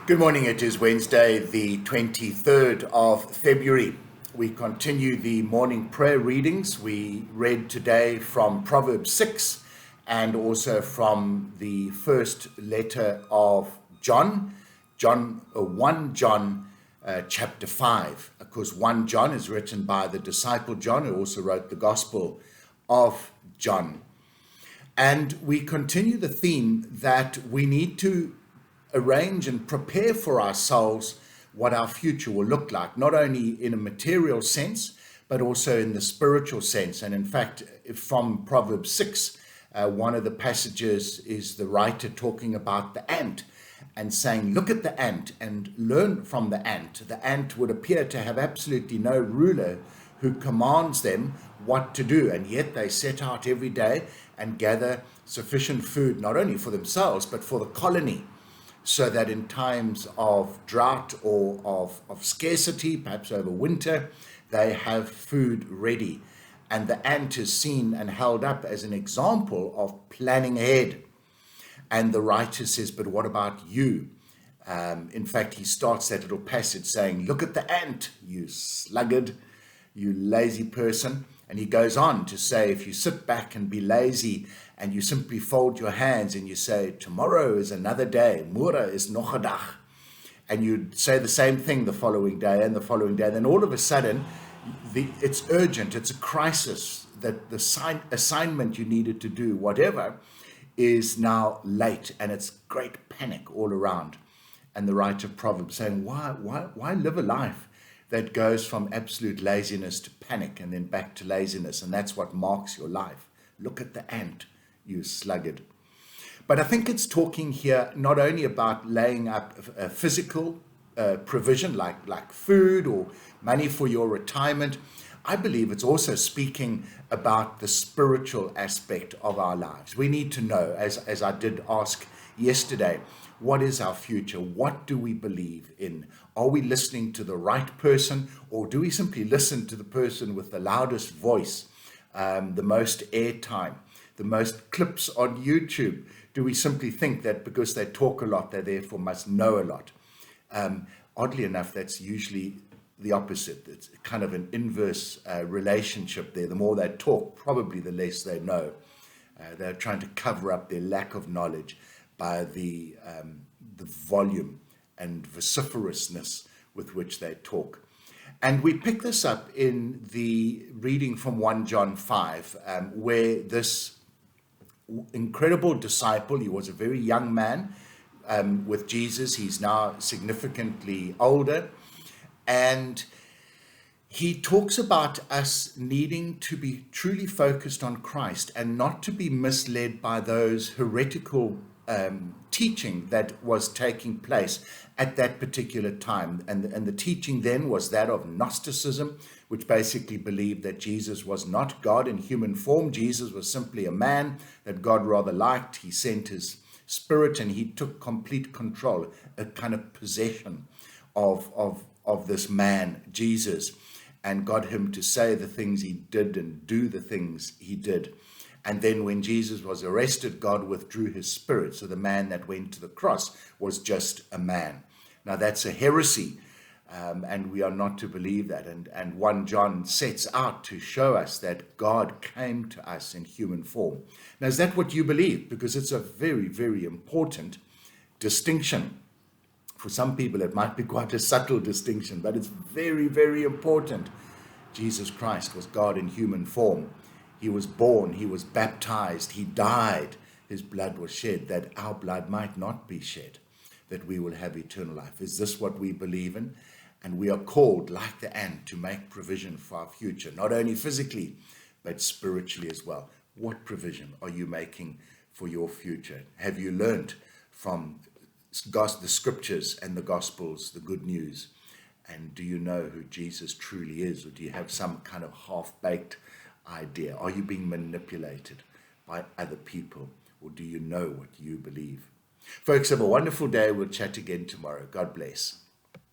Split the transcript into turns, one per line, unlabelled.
Good morning. It is Wednesday, the 23rd of February. We continue the morning prayer readings. We read today from Proverbs 6 and also from the first letter of John, 1 John chapter 5. Of course, 1 John is written by the disciple John, who also wrote the Gospel of John. And we continue the theme that we need to arrange and prepare for ourselves what our future will look like, not only in a material sense, but also in the spiritual sense. And in fact, from Proverbs 6, one of the passages is the writer talking about the ant and saying, look at the ant and learn from the ant. The ant would appear to have absolutely no ruler who commands them what to do, and yet they set out every day and gather sufficient food, not only for themselves, but for the colony, so that in times of drought or of scarcity, perhaps over winter, they have food ready. And the ant is seen and held up as an example of planning ahead. And the writer says, but what about you? In fact, he starts that little passage saying, look at the ant, you sluggard, you lazy person. And he goes on to say, if you sit back and be lazy and you simply fold your hands and you say, tomorrow is another day, mura is nog 'n dag, and you say the same thing the following day and the following day, then all of a sudden, it's urgent, it's a crisis, that the assignment you needed to do, whatever, is now late, and it's great panic all around. And the writer of Proverbs saying, why live a life that goes from absolute laziness to panic and then back to laziness? And that's what marks your life. Look at the ant, you sluggard. But I think it's talking here not only about laying up a physical provision like food or money for your retirement. I believe it's also speaking about the spiritual aspect of our lives. We need to know, as I did ask yesterday, what is our future? What do we believe in? Are we listening to the right person, or do we simply listen to the person with the loudest voice, the most airtime, the most clips on YouTube? Do we simply think that because they talk a lot, they therefore must know a lot? Oddly enough, that's usually the opposite. It's kind of an inverse relationship there. The more they talk, probably the less they know. They're trying to cover up their lack of knowledge by the volume and vociferousness with which they talk. And we pick this up in the reading from 1 John 5, where this incredible disciple, he was a very young man with Jesus. He's now significantly older. And he talks about us needing to be truly focused on Christ and not to be misled by those heretical teaching that was taking place at that particular time. And the teaching then was that of Gnosticism, which basically believed that Jesus was not God in human form. Jesus was simply a man that God rather liked. He sent his spirit and he took complete control, a kind of possession of this man, Jesus, and got him to say the things he did and do the things he did. And then when Jesus was arrested, God withdrew his spirit. So the man that went to the cross was just a man. Now that's a heresy, and we are not to believe that. And 1 John sets out to show us that God came to us in human form. Now, is that what you believe? Because it's a very, very important distinction. For some people, it might be quite a subtle distinction, but it's very, very important. Jesus Christ was God in human form. He was born, he was baptized, he died, his blood was shed, that our blood might not be shed, that we will have eternal life. Is this what we believe in? And we are called, like the ant, to make provision for our future, not only physically, but spiritually as well. What provision are you making for your future? Have you learned from the scriptures and the gospels, the good news? And do you know who Jesus truly is? Or do you have some kind of half-baked idea? Are you being manipulated by other people? Or do you know what you believe? Folks, have a wonderful day. We'll chat again tomorrow. God bless.